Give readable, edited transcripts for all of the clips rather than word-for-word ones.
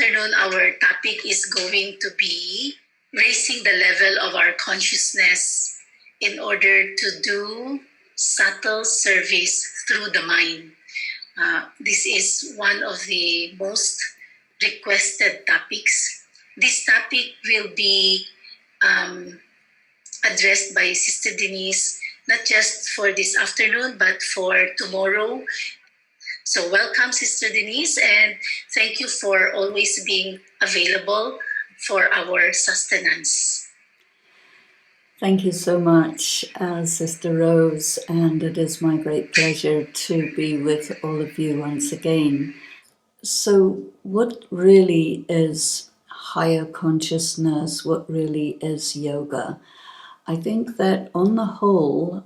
afternoon, our topic is going to be raising the level of our consciousness in order to do subtle service through the mind. This is one of the most requested topics. This topic will be addressed by Sister Denise, not just for this afternoon, but for tomorrow. So welcome, Sister Denise, and thank you for always being available for our sustenance. Thank you so much, Sister Rose, and it is my great pleasure to be with all of you once again. So what really is higher consciousness? What really is yoga? I think that on the whole,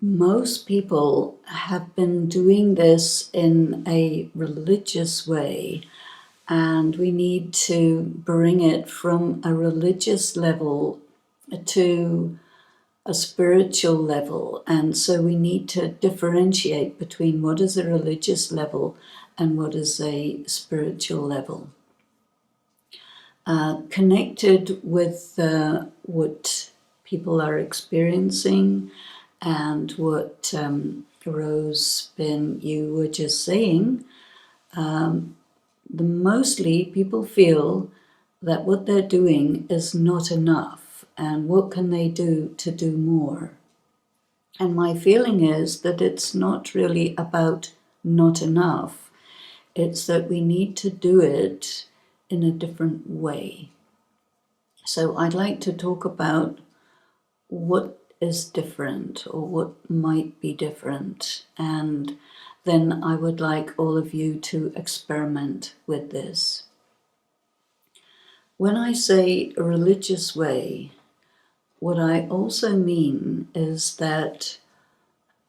most people have been doing this in a religious way, and we need to bring it from a religious level to a spiritual level. And so we need to differentiate between what is a religious level and what is a spiritual level. Connected with what people are experiencing and what Rose, you were just saying, mostly people feel that what they're doing is not enough, and what can they do to do more? And my feeling is that it's not really about not enough, it's that we need to do it in a different way. So I'd like to talk about what is different or what might be different, and then I would like all of you to experiment with this. When I say a religious way, what I also mean is that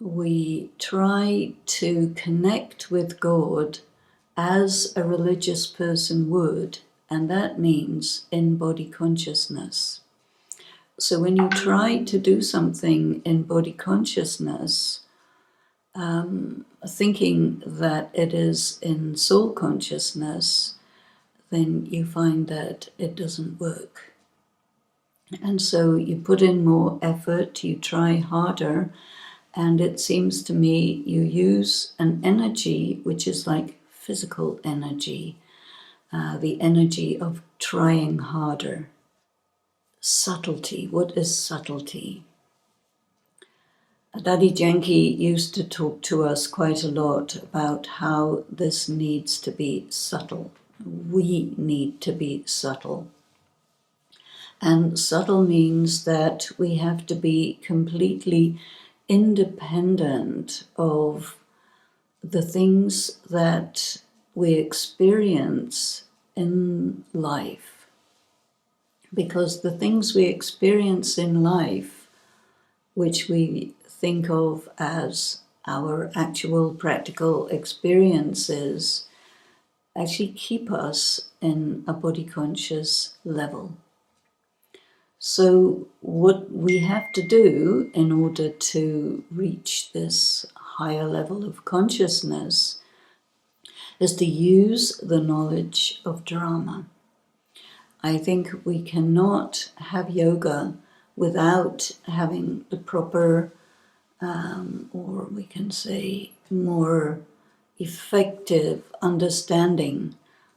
we try to connect with God as a religious person would, and that means in body consciousness. So when you try to do something in body consciousness, thinking that it is in soul consciousness, then you find that it doesn't work. And so you put in more effort, you try harder, and it seems to me you use an energy which is like physical energy, the energy of trying harder. Subtlety. What is subtlety? Daddy Janki used to talk to us quite a lot about how this needs to be subtle. We need to be subtle. And subtle means that we have to be completely independent of the things that we experience in life. Because the things we experience in life, which we think of as our actual practical experiences, actually keep us in a body conscious level. So what we have to do in order to reach this higher level of consciousness is to use the knowledge of drama. I think we cannot have yoga without having the proper, or we can say more effective understanding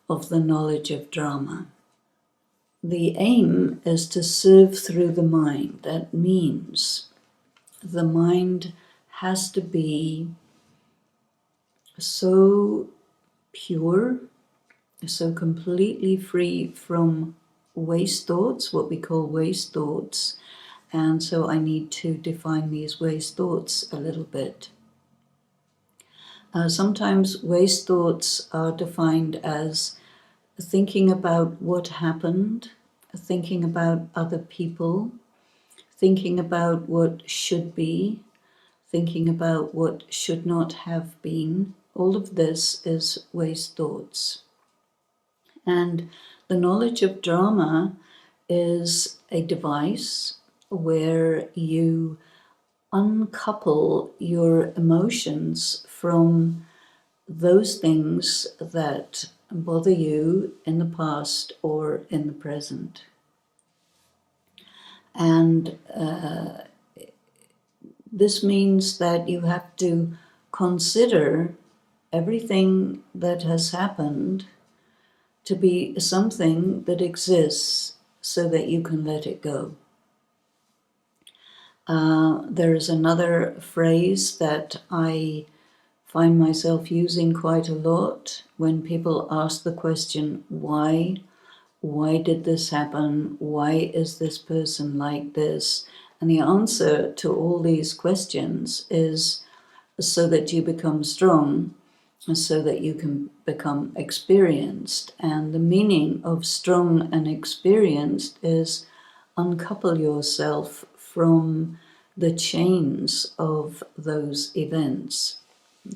of the knowledge of drama. The aim is to serve through the mind. That means the mind has to be so pure, so completely free from waste thoughts, what we call waste thoughts. And so I need to define these waste thoughts a little bit. Sometimes waste thoughts are defined as thinking about what happened, thinking about other people, thinking about what should be, thinking about what should not have been. All of this is waste thoughts. And the knowledge of drama is a device where you uncouple your emotions from those things that bother you in the past or in the present. And this means that you have to consider everything that has happened to be something that exists so that you can let it go. There is another phrase that I find myself using quite a lot when people ask the question, why? Why did this happen? Why is this person like this? And the answer to all these questions is so that you become strong, so that you can become experienced. And the meaning of strong and experienced is uncouple yourself from the chains of those events.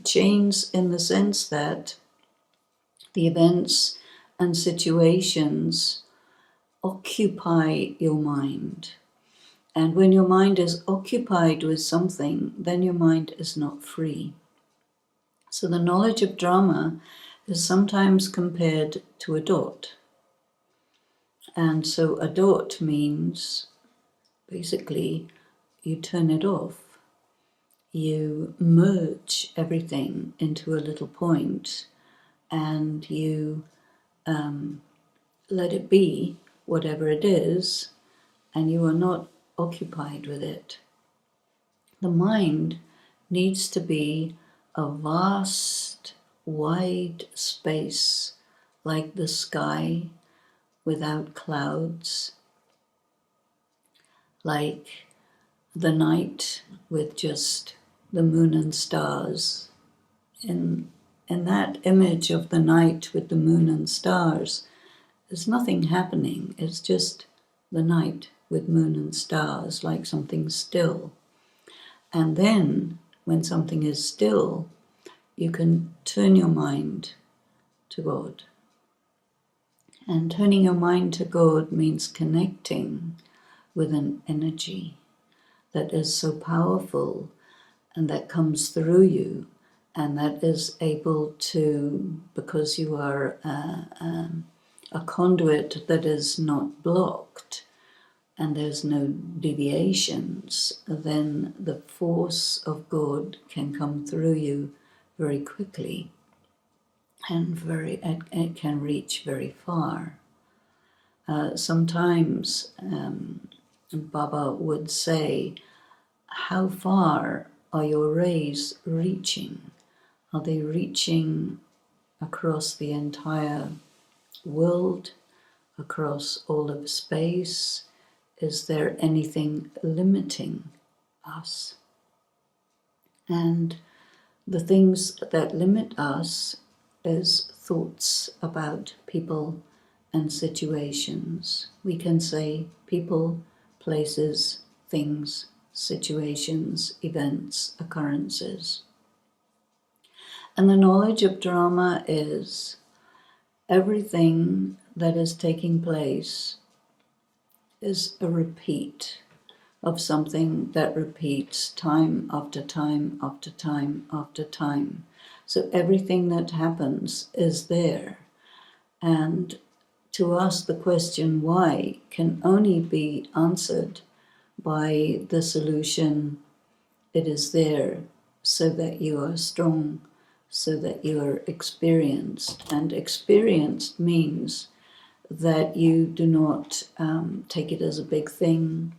Chains in the sense that the events and situations occupy your mind. And when your mind is occupied with something, then your mind is not free. So the knowledge of drama is sometimes compared to a dot. And so a dot means basically you turn it off. You merge everything into a little point and you let it be whatever it is, and you are not occupied with it. The mind needs to be a vast, wide space, like the sky without clouds, like the night with just the moon and stars. In that image of the night with the moon and stars, there's nothing happening. It's just the night with moon and stars, like something still. And then, when something is still, you can turn your mind to God. And turning your mind to God means connecting with an energy that is so powerful and that comes through you and that is able to, because you are a conduit that is not blocked and there's no deviations, then the force of God can come through you very quickly and it can reach very far. Sometimes Baba would say, how far are your rays reaching? Are they reaching across the entire world, across all of space? Is there anything limiting us? And the things that limit us is thoughts about people and situations. We can say people, places, things, situations, events, occurrences. And the knowledge of drama is everything that is taking place is a repeat of something that repeats time after time after time after time. So everything that happens is there. And to ask the question why can only be answered by the solution, it is there so that you are strong, so that you are experienced. And experienced means that you do not take it as a big thing,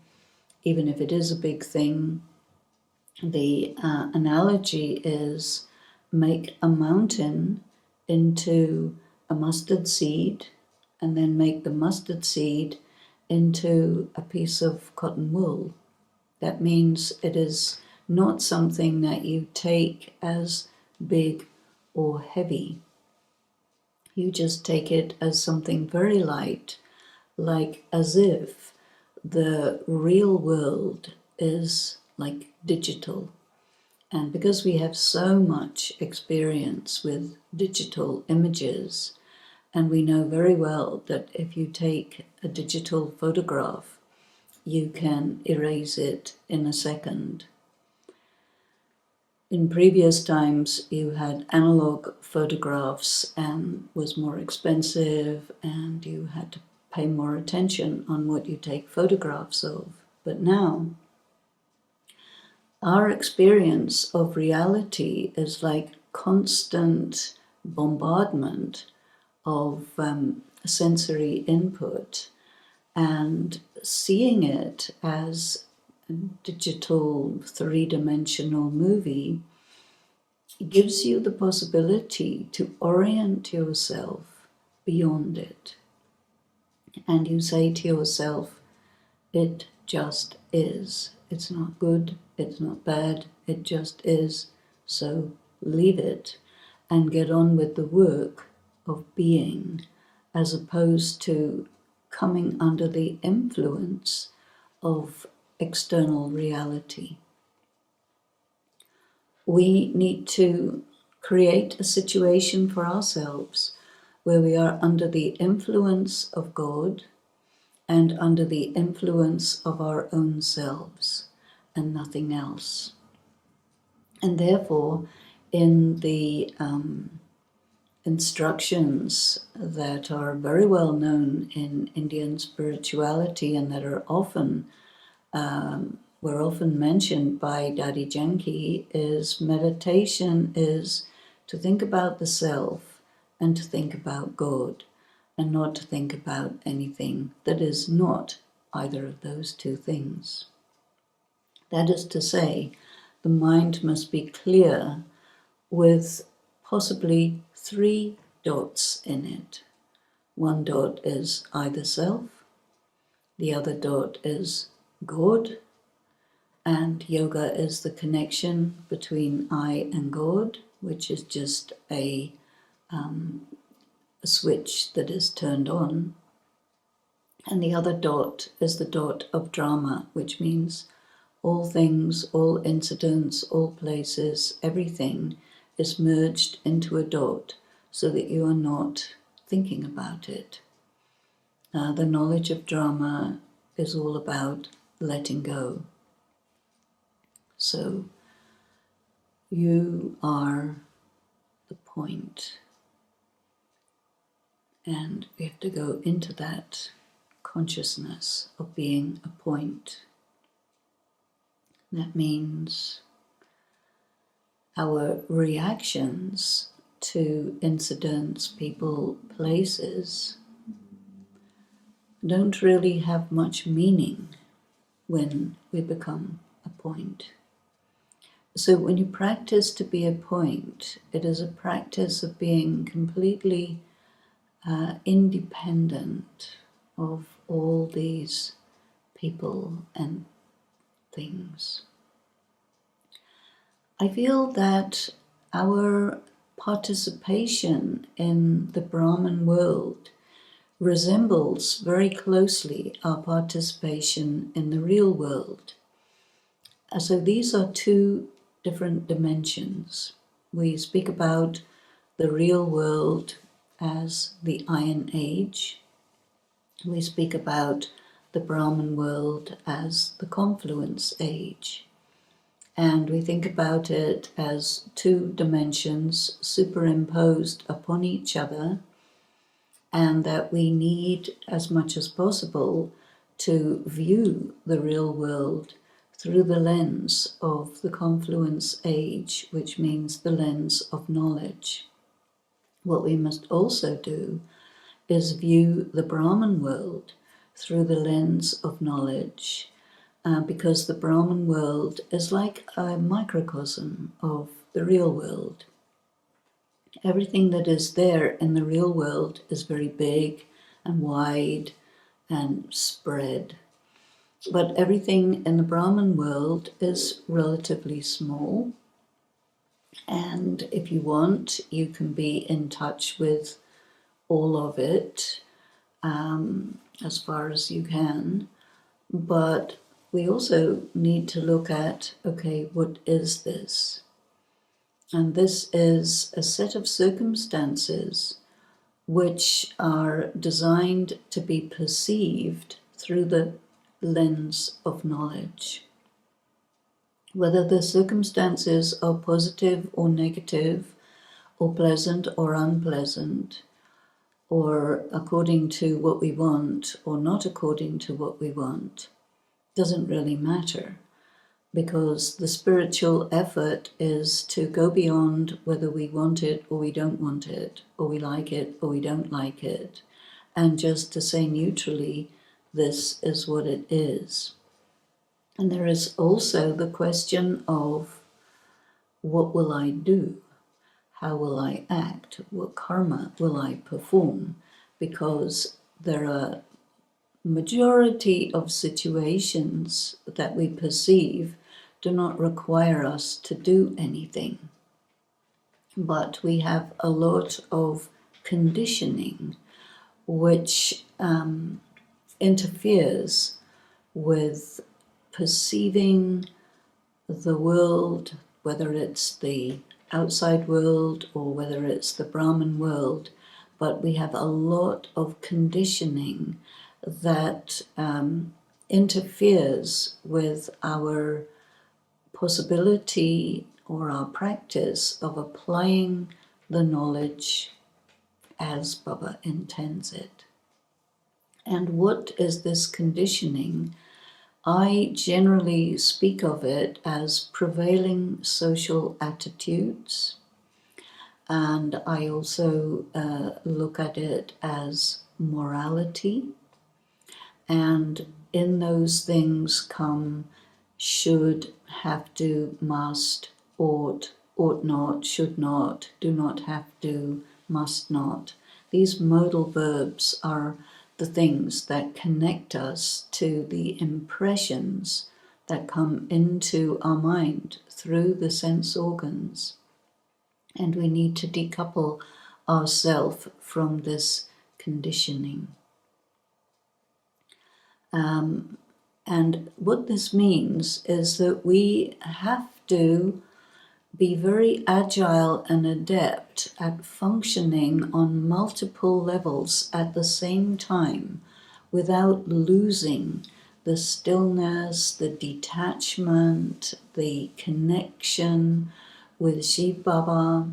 even if it is a big thing. The analogy is make a mountain into a mustard seed and then make the mustard seed into a piece of cotton wool. That means it is not something that you take as big or heavy. You just take it as something very light, like as if the real world is like digital. And because we have so much experience with digital images, and we know very well that if you take a digital photograph, you can erase it in a second. In previous times, you had analog photographs and was more expensive, and you had to pay more attention on what you take photographs of. But now, our experience of reality is like constant bombardment of sensory input, and seeing it as a digital three-dimensional movie gives you the possibility to orient yourself beyond it. And you say to yourself, it just is. It's not good, it's not bad, it just is. So leave it and get on with the work of being, as opposed to coming under the influence of external reality. We need to create a situation for ourselves where we are under the influence of God and under the influence of our own selves and nothing else. And therefore, in the instructions that are very well known in Indian spirituality and that are often were often mentioned by Dadi Janki, is meditation is to think about the self and to think about God, and not to think about anything that is not either of those two things. That is to say, the mind must be clear with possibly 3 dots in it. 1 dot is either self, the other dot is God, and yoga is the connection between I and God, which is just a switch that is turned on. And the other dot is the dot of drama, which means all things, all incidents, all places, everything is merged into a dot so that you are not thinking about it. The knowledge of drama is all about letting go. So you are the point, and we have to go into that consciousness of being a point. That means our reactions to incidents, people, places don't really have much meaning when we become a point. So when you practice to be a point, it is a practice of being completely independent of all these people and things. I feel that our participation in the Brahman world resembles very closely our participation in the real world. So these are 2 different dimensions. We speak about the real world as the Iron Age. We speak about the Brahman world as the Confluence Age. And we think about it as 2 dimensions superimposed upon each other, and that we need, as much as possible, to view the real world through the lens of the Confluence Age, which means the lens of knowledge. What we must also do is view the Brahman world through the lens of knowledge, because the Brahman world is like a microcosm of the real world. Everything that is there in the real world is very big and wide and spread. But everything in the Brahman world is relatively small. And if you want, you can be in touch with all of it as far as you can. But we also need to look at, okay, what is this? And this is a set of circumstances which are designed to be perceived through the lens of knowledge. Whether the circumstances are positive or negative, or pleasant or unpleasant, or according to what we want or not according to what we want, doesn't really matter, because the spiritual effort is to go beyond whether we want it or we don't want it, or we like it or we don't like it, and just to say neutrally, this is what it is. And there is also the question of, what will I do? How will I act? What karma will I perform? Because there are majority of situations that we perceive do not require us to do anything. But we have a lot of conditioning which interferes with perceiving the world, whether it's the outside world or whether it's the Brahman world. But we have a lot of conditioning that interferes with our possibility or our practice of applying the knowledge as Baba intends it. And what is this conditioning? I generally speak of it as prevailing social attitudes, and I also look at it as morality. And in those things come should, have to, must, ought, ought not, should not, do not have to, must not. These modal verbs are the things that connect us to the impressions that come into our mind through the sense organs. And we need to decouple ourselves from this conditioning. And what this means is that we have to be very agile and adept at functioning on multiple levels at the same time without losing the stillness, the detachment, the connection with Shiv Baba,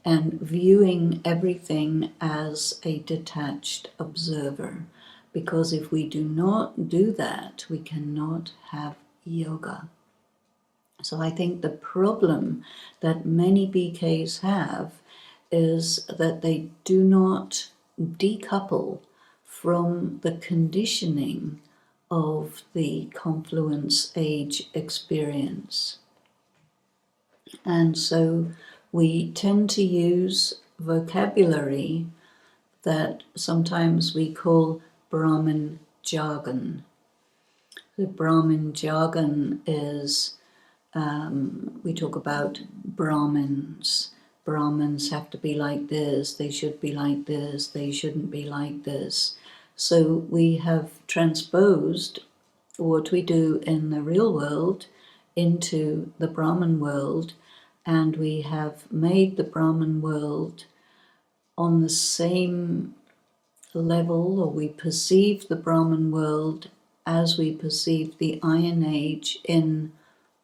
and viewing everything as a detached observer. Because if we do not do that, we cannot have yoga. So I think the problem that many BKs have is that they do not decouple from the conditioning of the confluence age experience. And so we tend to use vocabulary that sometimes we call Brahmin jargon. The Brahmin jargon is, we talk about Brahmins. Brahmins have to be like this, they should be like this, they shouldn't be like this. So we have transposed what we do in the real world into the Brahman world, and we have made the Brahman world on the same level, or we perceive the Brahman world as we perceive the Iron Age in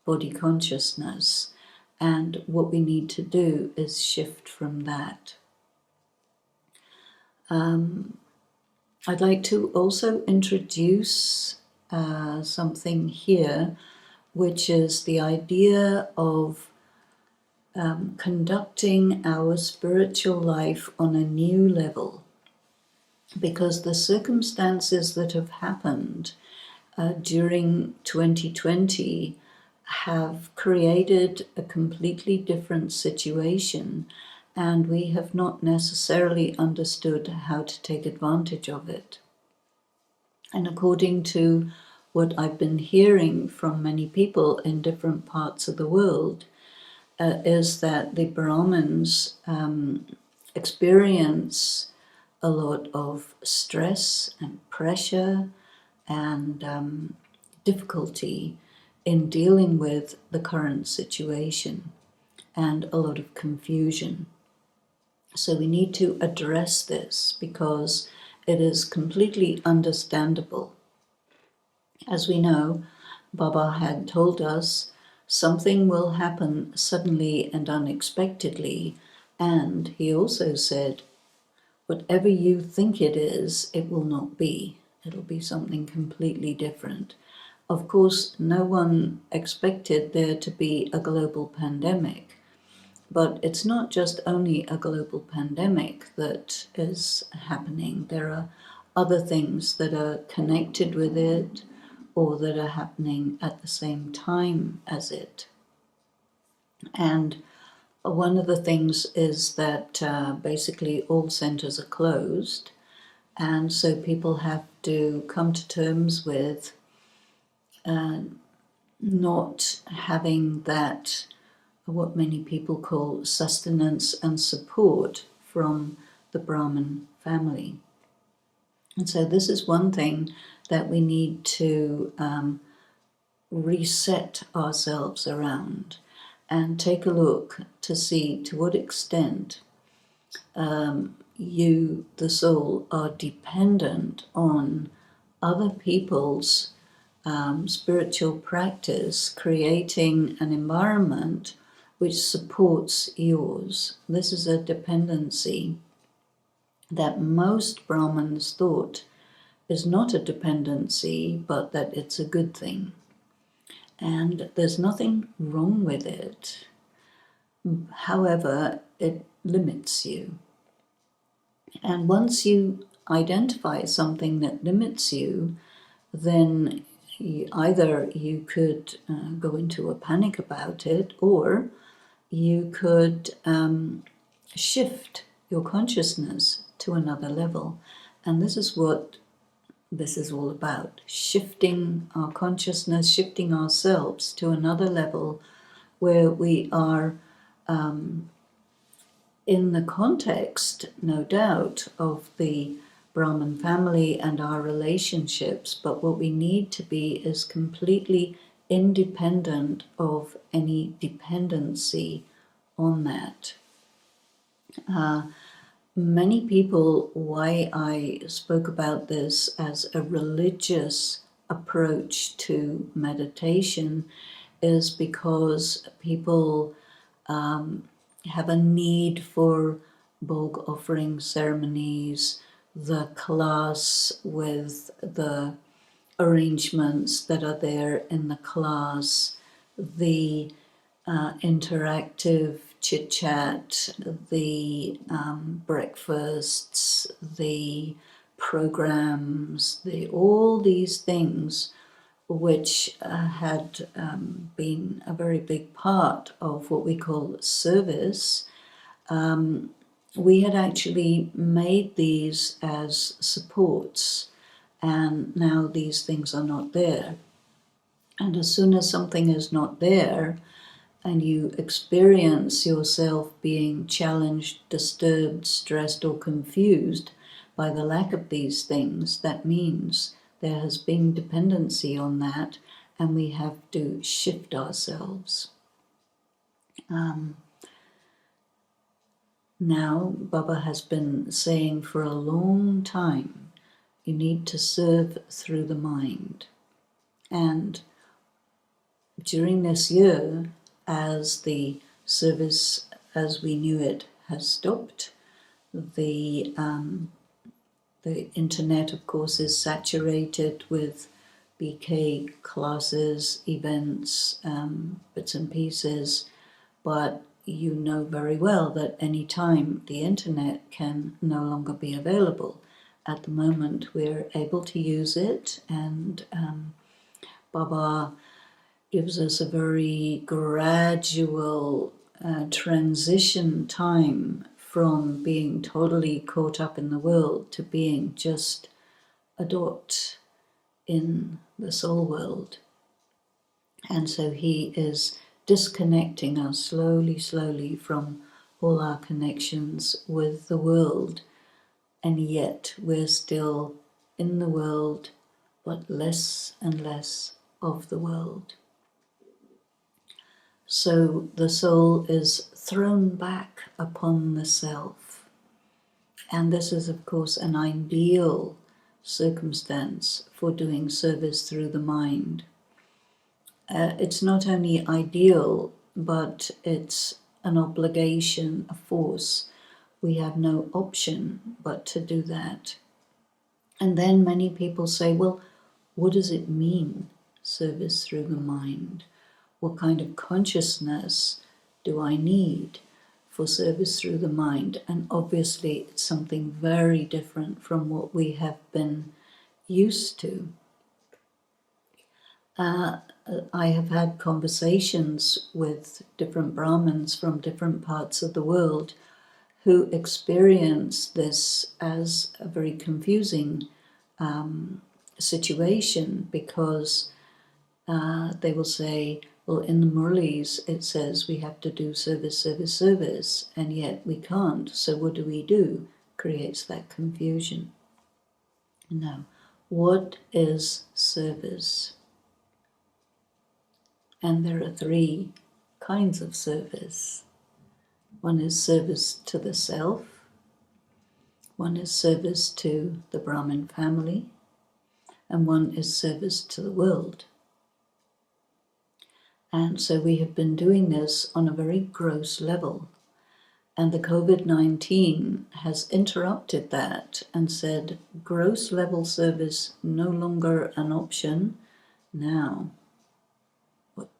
body consciousness. And what we need to do is shift from that. I'd like to also introduce something here, which is the idea of conducting our spiritual life on a new level. Because the circumstances that have happened during 2020 have created a completely different situation, and we have not necessarily understood how to take advantage of it. And according to what I've been hearing from many people in different parts of the world, is that the Brahmins experience a lot of stress and pressure and difficulty in dealing with the current situation, and a lot of confusion. So we need to address this because it is completely understandable. As we know, Baba had told us something will happen suddenly and unexpectedly. And he also said, whatever you think it is, it will not be. It'll be something completely different. Of course, no one expected there to be a global pandemic, but it's not just only a global pandemic that is happening. There are other things that are connected with it or that are happening at the same time as it. And one of the things is that basically all centers are closed, and so people have to come to terms with not having that, what many people call sustenance and support from the Brahmin family. And so this is one thing that we need to reset ourselves around and take a look to see to what extent you, the soul, are dependent on other people's spiritual practice, creating an environment which supports yours. This is a dependency that most Brahmins thought is not a dependency, but that it's a good thing. And there's nothing wrong with it. However, it limits you. And once you identify something that limits you, then either you could go into a panic about it, or you could shift your consciousness to another level. And this is what this is all about, shifting our consciousness, shifting ourselves to another level where we are in the context, no doubt, of the Brahmin family and our relationships, but what we need to be is completely independent of any dependency on that. Many people, why I spoke about this as a religious approach to meditation, is because people have a need for bog offering ceremonies, the class with the arrangements that are there in the class, the interactive chit-chat, the breakfasts, the programs, all these things which had been a very big part of what we call service. We had actually made these as supports, and now these things are not there. And as soon as something is not there, and you experience yourself being challenged, disturbed, stressed, or confused by the lack of these things, that means there has been dependency on that, and we have to shift ourselves. Now, Baba has been saying for a long time, you need to serve through the mind. And during this year, as the service as we knew it has stopped, the internet, of course, is saturated with BK classes, events, bits and pieces, but you know very well that any time the internet can no longer be available. At the moment, we're able to use it, and Baba gives us a very gradual transition time from being totally caught up in the world to being just a dot in the soul world. And so he is disconnecting us slowly from all our connections with the world, and yet we're still in the world, but less and less of the world. So the soul is thrown back upon the self. And this is, of course, an ideal circumstance for doing service through the mind. it's not only ideal, but it's an obligation, a force. We have no option but to do that. And then many people say, well, what does it mean, service through the mind? What kind of consciousness do I need for service through the mind? And obviously it's something very different from what we have been used to. I have had conversations with different Brahmins from different parts of the world who experience this as a very confusing situation, because they will say, well, in the Murlis it says we have to do service, service, service, and yet we can't. So what do we do? Creates that confusion. No. What is service? And there are three kinds of service. One is service to the self. One is service to the Brahmin family. And one is service to the world. And so we have been doing this on a very gross level. And the COVID-19 has interrupted that and said, gross level service no longer an option. Now, what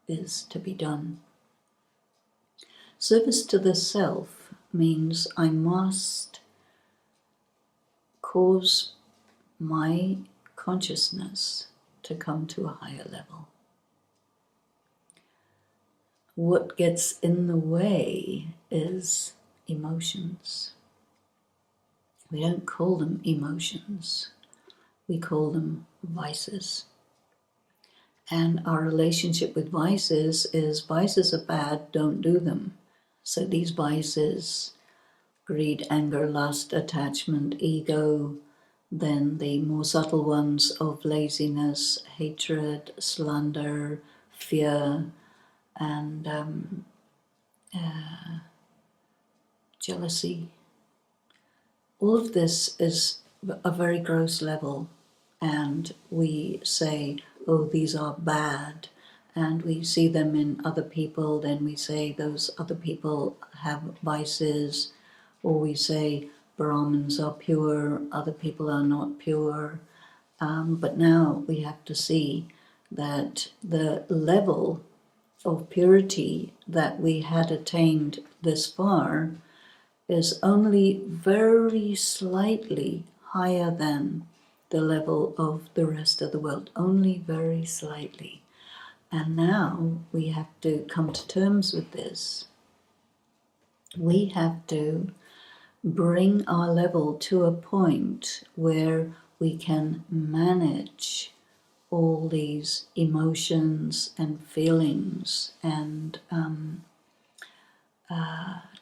is to be done? Service to the self means I must cause my consciousness to come to a higher level. What gets in the way is emotions. We don't call them emotions, we call them vices. And our relationship with vices is vices are bad, don't do them. So these vices, greed, anger, lust, attachment, ego, then the more subtle ones of laziness, hatred, slander, fear, and jealousy. All of this is a very gross level, and we say, oh, these are bad, and we see them in other people, then we say those other people have vices, or we say Brahmins are pure, other people are not pure. But now we have to see that the level of purity that we had attained this far is only very slightly higher than the level of the rest of the world, only very slightly. And now we have to come to terms with this. We have to bring our level to a point where we can manage all these emotions and feelings and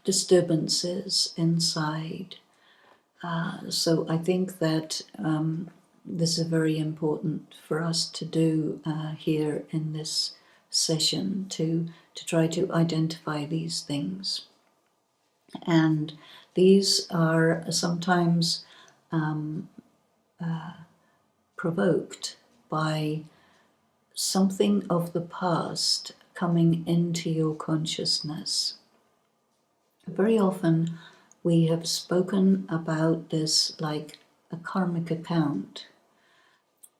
disturbances inside. So I think that this is very important for us to do here in this session, to try to identify these things. And these are sometimes provoked by something of the past coming into your consciousness. Very often we have spoken about this like a karmic account.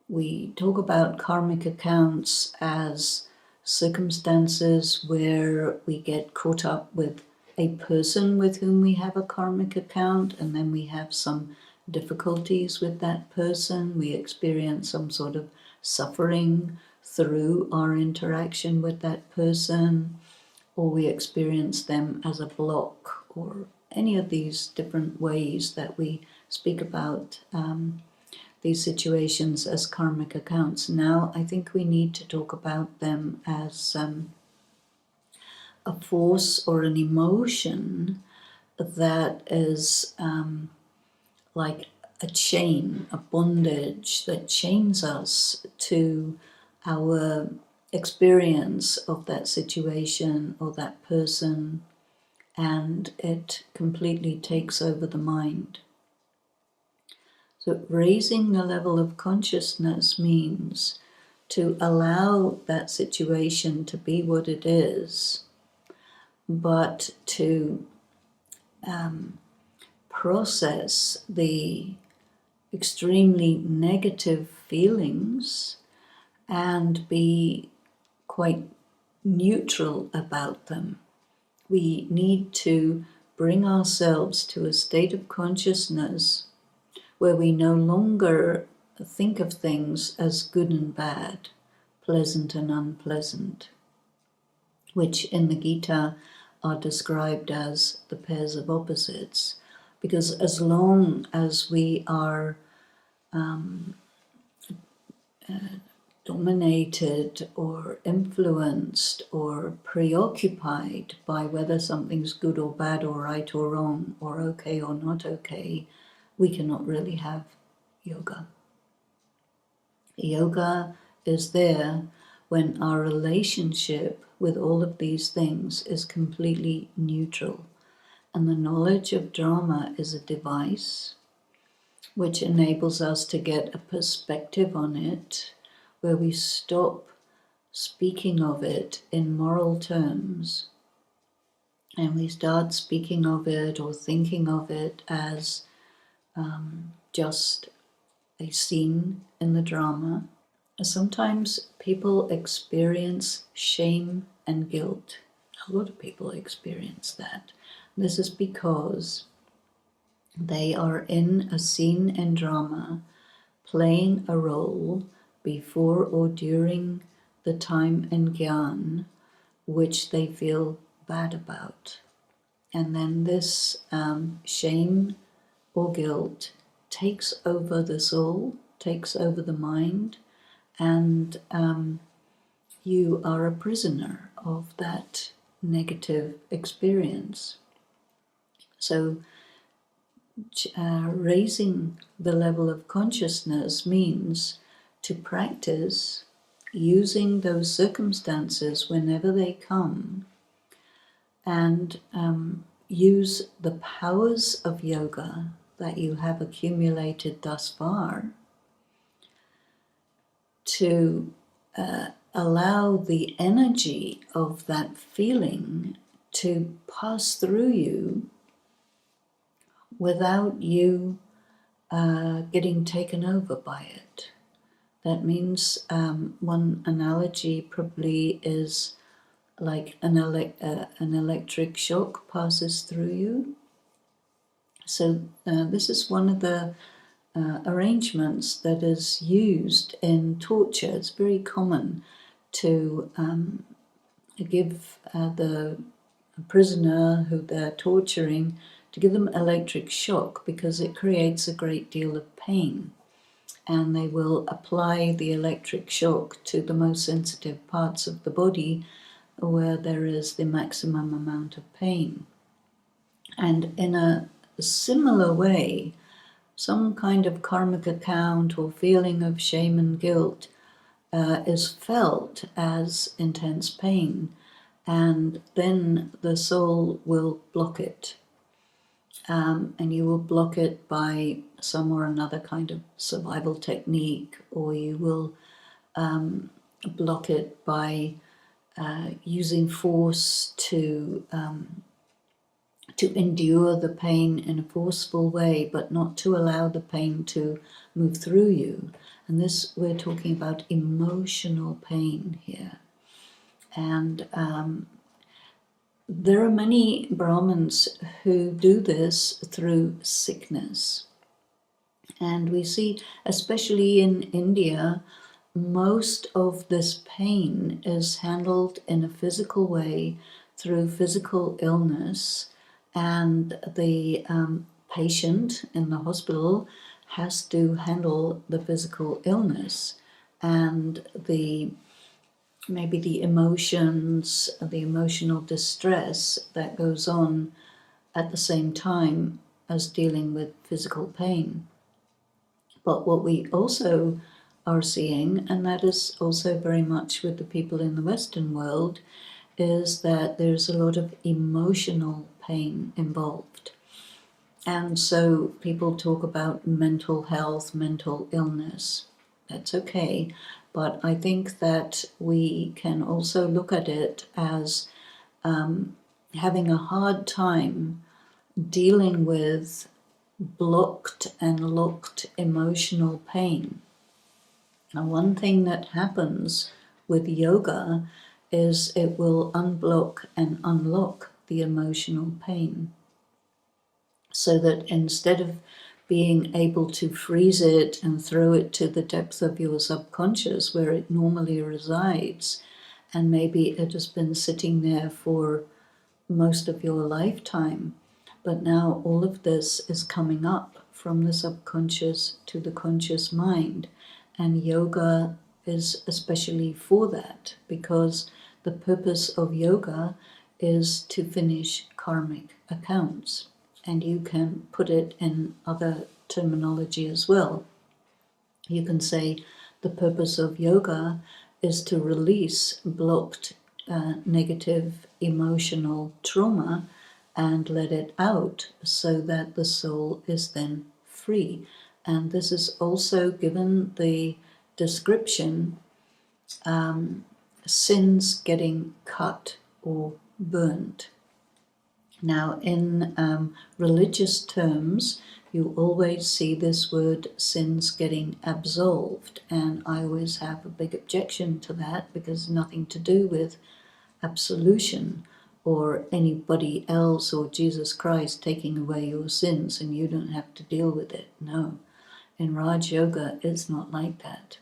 We talk about karmic accounts as circumstances where we get caught up with a person with whom we have a karmic account, and then we have some difficulties with that person. We experience some sort of suffering through our interaction with that person, or we experience them as a block, or any of these different ways that we speak about these situations as karmic accounts. Now I think we need to talk about them as a force or an emotion that is like a chain, a bondage that chains us to our experience of that situation or that person, and it completely takes over the mind. So raising the level of consciousness means to allow that situation to be what it is, but to process the extremely negative feelings and be quite neutral about them. We need to bring ourselves to a state of consciousness where we no longer think of things as good and bad, pleasant and unpleasant, which in the Gita are described as the pairs of opposites. Because as long as we are dominated or influenced or preoccupied by whether something's good or bad or right or wrong or okay or not okay, we cannot really have yoga. Yoga is there when our relationship with all of these things is completely neutral. And the knowledge of drama is a device which enables us to get a perspective on it, where we stop speaking of it in moral terms and we start speaking of it or thinking of it as just a scene in the drama. Sometimes people experience shame and guilt. A lot of people experience that. This is because they are in a scene in drama, playing a role before or during the time in Gyan, which they feel bad about. And then this shame or guilt takes over the soul, takes over the mind, and you are a prisoner of that negative experience. So raising the level of consciousness means to practice using those circumstances whenever they come and use the powers of yoga that you have accumulated thus far to allow the energy of that feeling to pass through you without you getting taken over by it. That means one analogy probably is like an electric shock passes through you. So this is one of the arrangements that is used in torture. It's very common to give the prisoner who they're torturing, to give them electric shock because it creates a great deal of pain. And they will apply the electric shock to the most sensitive parts of the body where there is the maximum amount of pain. And in a similar way, some kind of karmic account or feeling of shame and guilt is felt as intense pain, and then the soul will block it. And you will block it by some or another kind of survival technique, or you will block it by using force to endure the pain in a forceful way, but not to allow the pain to move through you. And this, we're talking about emotional pain here. And there are many Brahmins who do this through sickness. And we see, especially in India, most of this pain is handled in a physical way through physical illness, and the patient in the hospital has to handle the physical illness and maybe the emotions, the emotional distress that goes on at the same time as dealing with physical pain. But what we also are seeing, and that is also very much with the people in the Western world, is that there's a lot of emotional pain involved. And so people talk about mental health, mental illness. That's okay. But I think that we can also look at it as having a hard time dealing with blocked and locked emotional pain. And one thing that happens with yoga is it will unblock and unlock the emotional pain, so that instead of being able to freeze it and throw it to the depth of your subconscious where it normally resides, and maybe it has been sitting there for most of your lifetime, but now all of this is coming up from the subconscious to the conscious mind, and yoga is especially for that, because the purpose of yoga is to finish karmic accounts. And you can put it in other terminology as well. You can say the purpose of yoga is to release blocked negative emotional trauma and let it out, so that the soul is then free. And this is also given the description, sins getting cut or burnt. Now, in religious terms, you always see this word sins getting absolved, and I always have a big objection to that, because nothing to do with absolution or anybody else or Jesus Christ taking away your sins and you don't have to deal with it. No, in Raj Yoga, it's not like that.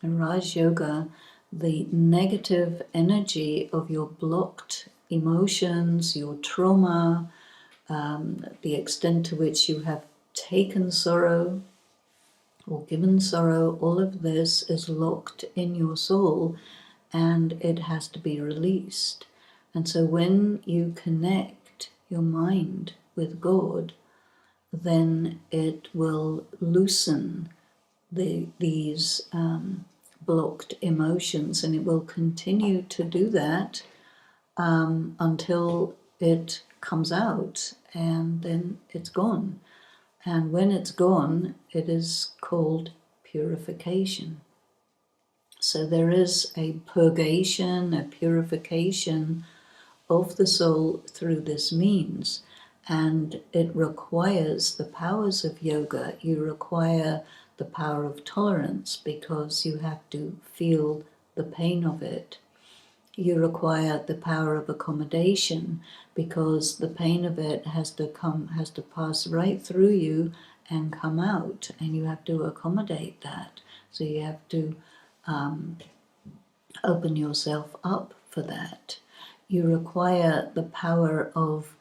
In Raj Yoga, the negative energy of your blocked emotions, your trauma, the extent to which you have taken sorrow or given sorrow, all of this is locked in your soul and it has to be released. And so when you connect your mind with God, then it will loosen these blocked emotions, and it will continue to do that until it comes out, and then it's gone. And when it's gone, it is called purification. So there is a purgation, a purification of the soul through this means, and it requires the powers of yoga. You require the power of tolerance, because you have to feel the pain of it. You require the power of accommodation, because the pain of it has to pass right through you and come out, and you have to accommodate that. So you have to open yourself up for that. You require the power of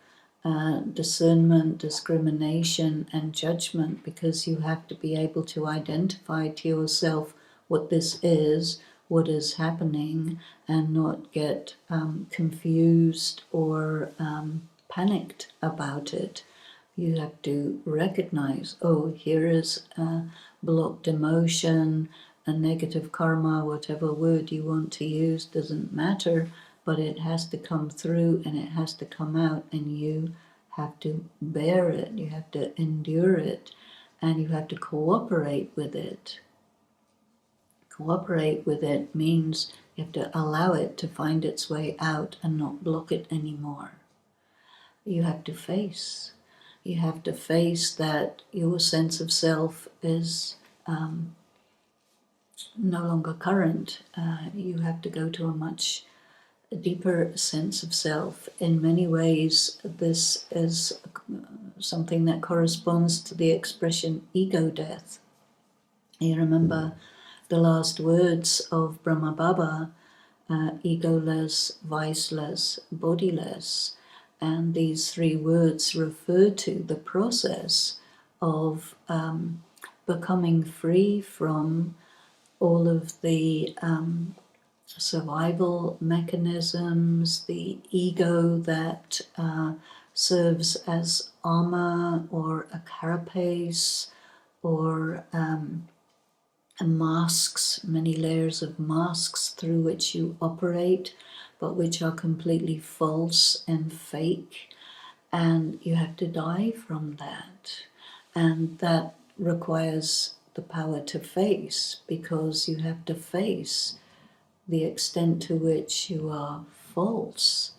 discernment, discrimination, and judgment, because you have to be able to identify to yourself what this is, what is happening, and not get confused or panicked about it. You have to recognize, oh, here is a blocked emotion, a negative karma, whatever word you want to use, doesn't matter, but it has to come through and it has to come out, and you have to bear it, you have to endure it, and you have to cooperate with it. Cooperate with it means you have to allow it to find its way out and not block it anymore. You have to face. You have to face that your sense of self is no longer current. You have to go to a much deeper sense of self. In many ways, this is something that corresponds to the expression ego death. You remember the last words of Brahma Baba, egoless, viceless, bodiless. And these three words refer to the process of becoming free from all of the survival mechanisms, the ego that serves as armor or a carapace, or masks, many layers of masks through which you operate, but which are completely false and fake, and you have to die from that. And that requires the power to face, because you have to face the extent to which you are false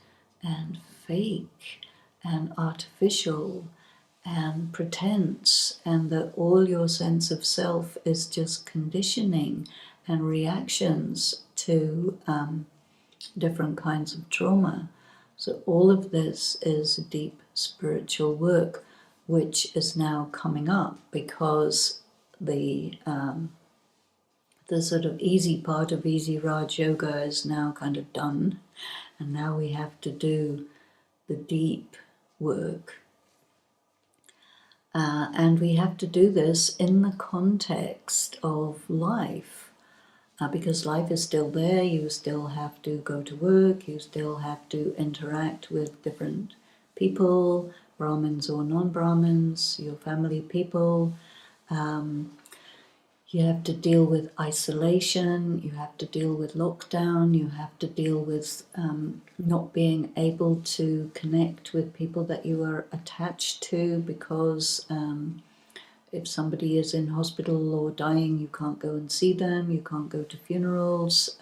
and fake and artificial and pretense, and that all your sense of self is just conditioning and reactions to different kinds of trauma. So all of this is deep spiritual work, which is now coming up because the sort of easy part of Easy Raj Yoga is now kind of done, and now we have to do the deep work. And we have to do this in the context of life, because life is still there. You still have to go to work, you still have to interact with different people, Brahmins or non-Brahmins, your family people. You have to deal with isolation, you have to deal with lockdown, you have to deal with not being able to connect with people that you are attached to, because if somebody is in hospital or dying, you can't go and see them, you can't go to funerals.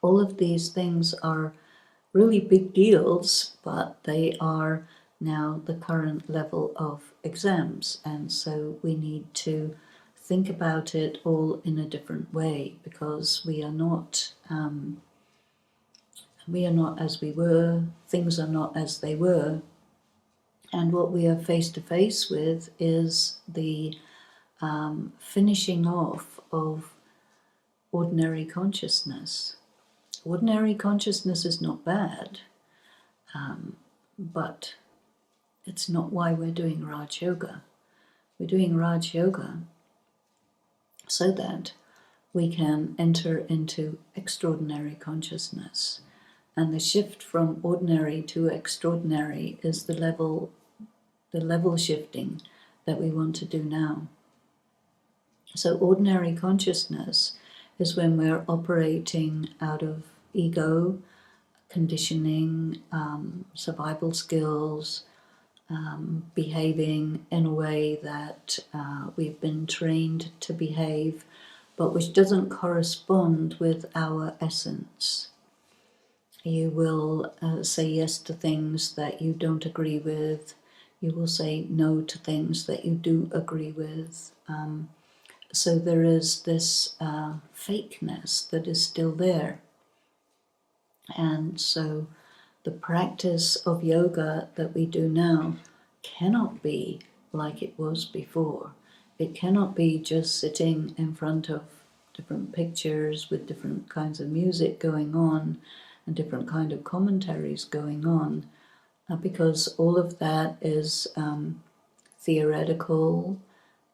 All of these things are really big deals, but they are now the current level of exams, and so we need to think about it all in a different way, because we are not as we were, things are not as they were, and what we are face to face with is the finishing off of ordinary consciousness. Ordinary consciousness is not bad, but it's not why we're doing Raj Yoga. We're doing Raj Yoga so that we can enter into extraordinary consciousness. And the shift from ordinary to extraordinary is the level shifting that we want to do now. So ordinary consciousness is when we're operating out of ego, conditioning, survival skills, behaving in a way that we've been trained to behave, but which doesn't correspond with our essence. You will say yes to things that you don't agree with. You will say no to things that you do agree with. So there is this fakeness that is still there. And so the practice of yoga that we do now cannot be like it was before. It cannot be just sitting in front of different pictures with different kinds of music going on and different kind of commentaries going on, because all of that is theoretical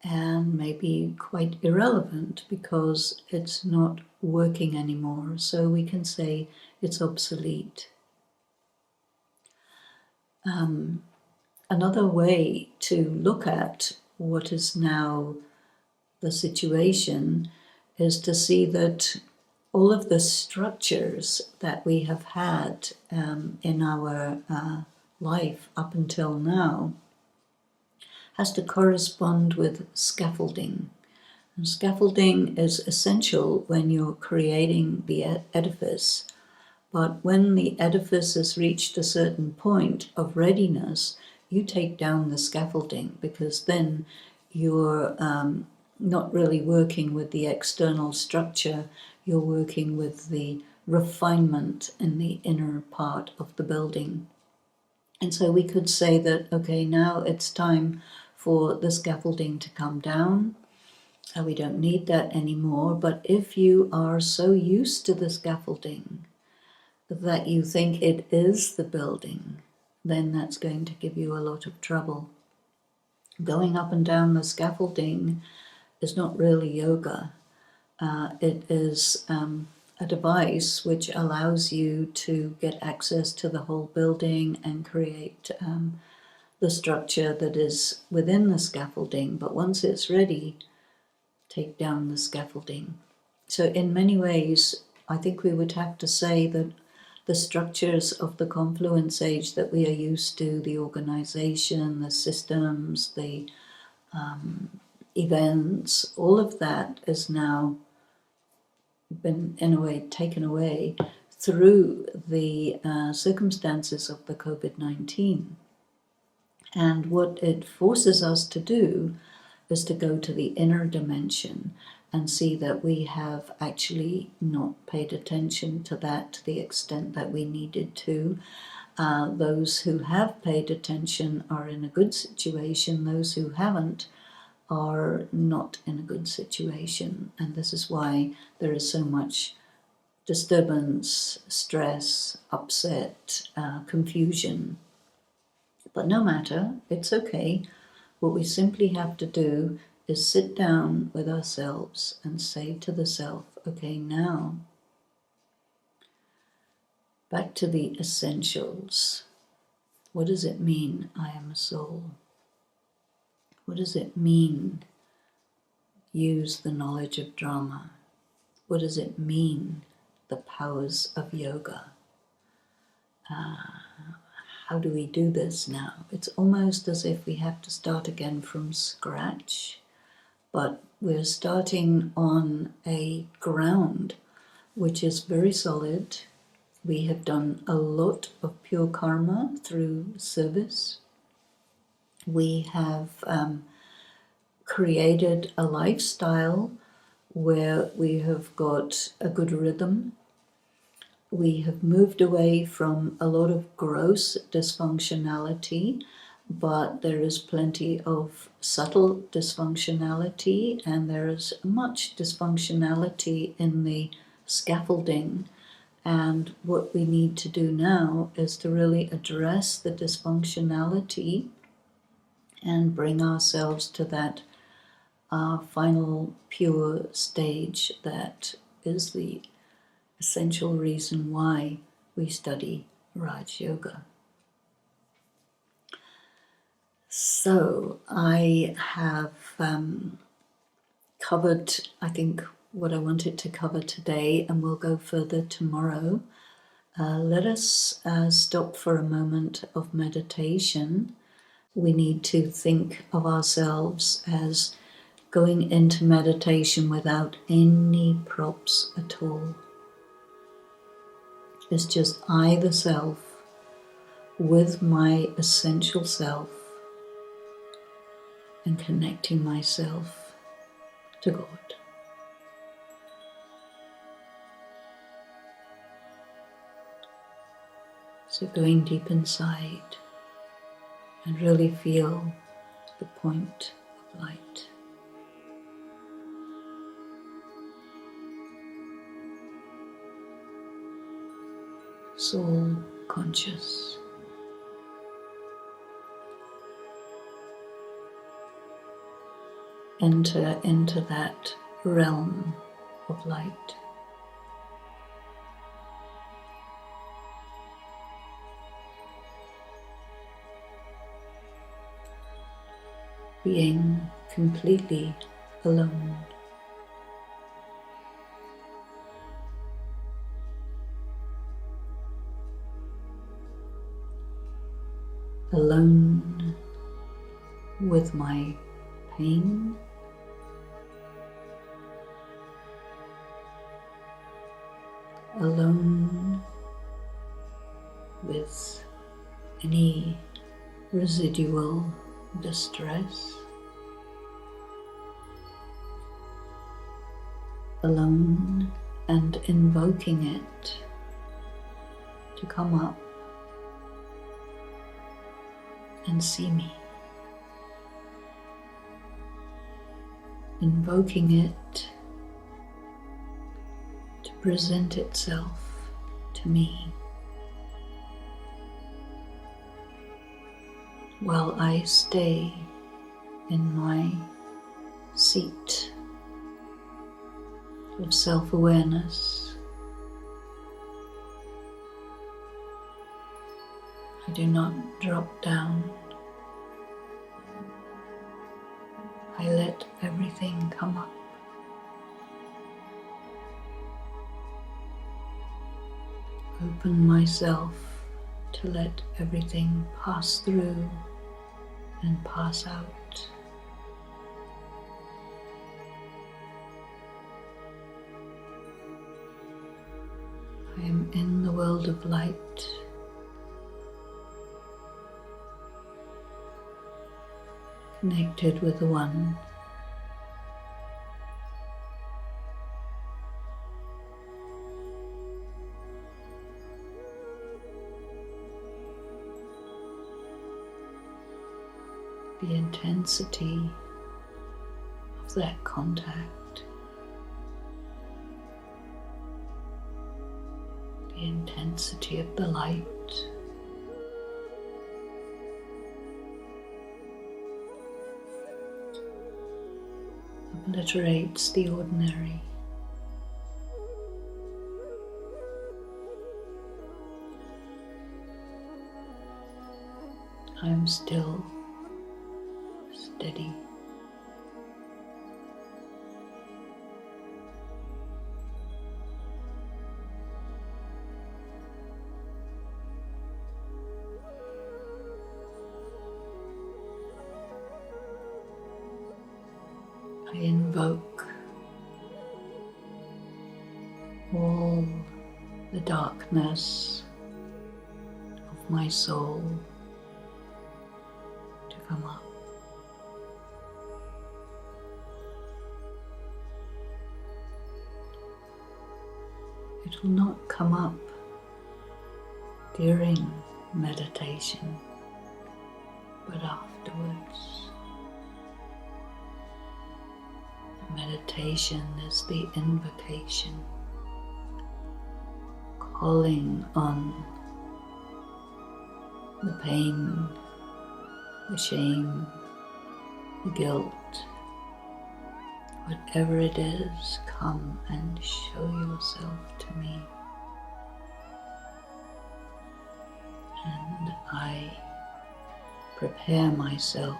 and maybe quite irrelevant because it's not working anymore. So we can say it's obsolete. Another way to look at what is now the situation is to see that all of the structures that we have had in our life up until now has to correspond with scaffolding. And scaffolding is essential when you're creating the edifice. But when the edifice has reached a certain point of readiness, you take down the scaffolding, because then you're not really working with the external structure, you're working with the refinement in the inner part of the building. And so we could say that, okay, now it's time for the scaffolding to come down. We don't need that anymore. But if you are so used to the scaffolding that you think it is the building, then that's going to give you a lot of trouble. Going up and down the scaffolding is not really yoga. It is a device which allows you to get access to the whole building and create the structure that is within the scaffolding. But once it's ready, take down the scaffolding. So in many ways, I think we would have to say that the structures of the confluence age that we are used to, the organization, the systems, the events, all of that is now been, in a way, taken away through the circumstances of the COVID-19. And what it forces us to do is to go to the inner dimension and see that we have actually not paid attention to that to the extent that we needed to. Those who have paid attention are in a good situation. Those who haven't are not in a good situation. And this is why there is so much disturbance, stress, upset, confusion. But no matter, it's okay. What we simply have to do is sit down with ourselves and say to the self, okay, now back to the essentials. What does it mean I am a soul? What does it mean use the knowledge of drama? What does it mean the powers of yoga? How do we do this now? It's almost as if we have to start again from scratch, but we're starting on a ground which is very solid. We have done a lot of pure karma through service. We have created a lifestyle where we have got a good rhythm. We have moved away from a lot of gross dysfunctionality, but there is plenty of subtle dysfunctionality, and there is much dysfunctionality in the scaffolding. And what we need to do now is to really address the dysfunctionality and bring ourselves to that final pure stage that is the essential reason why we study Raj Yoga. So I have covered, I think, what I wanted to cover today, and we'll go further tomorrow. Let us stop for a moment of meditation. We need to think of ourselves as going into meditation without any props at all. It's just I, the self, with my essential self, and connecting myself to God. So going deep inside and really feel the point of light. Soul conscious. Enter into that realm of light. Being completely alone. Alone with my pain, alone with any residual distress, alone and invoking it to come up and see me. Invoking it to present itself to me while I stay in my seat of self-awareness. I do not drop down. I let everything come up. Open myself to let everything pass through and pass out. I am in the world of light. Connected with the One. The intensity of that contact, the intensity of the light, obliterates the ordinary. I am still, steady. I invoke all the darkness of my soul to come up. It will not come up during meditation, but afterwards. Meditation is the invocation, calling on the pain, the shame, the guilt, whatever it is, come and show yourself to me. And I prepare myself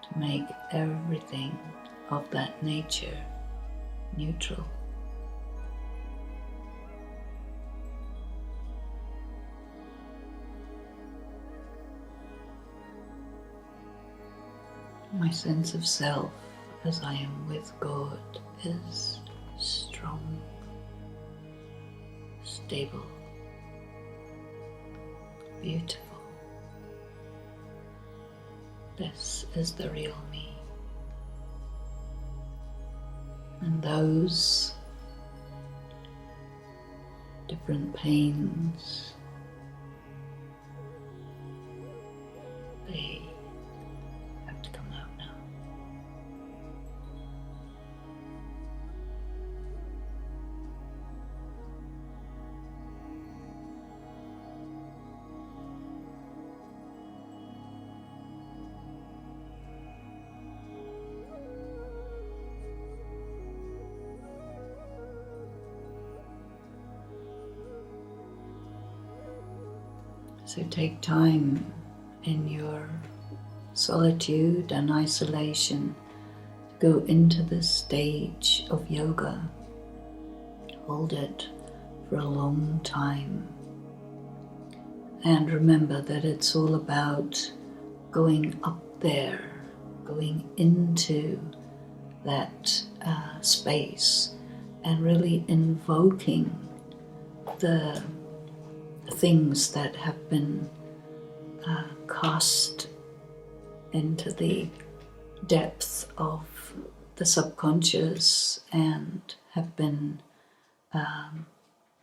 to make everything of that nature neutral. My sense of self as I am with God is strong, stable, beautiful. This is the real me. And those different pains, they have to come out now. So take time in your solitude and isolation to go into this stage of yoga. Hold it for a long time. And remember that it's all about going up there, going into that space and really invoking the things that have been cast into the depth of the subconscious and have been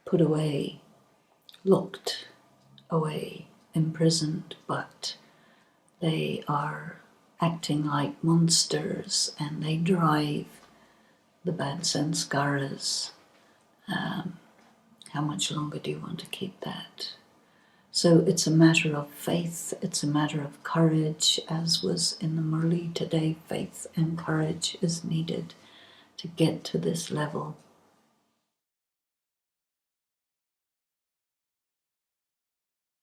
put away, locked away, imprisoned, but they are acting like monsters and they drive the bad sanskars. How much longer do you want to keep that? So it's a matter of faith, it's a matter of courage, as was in the Murli today. Faith and courage is needed to get to this level.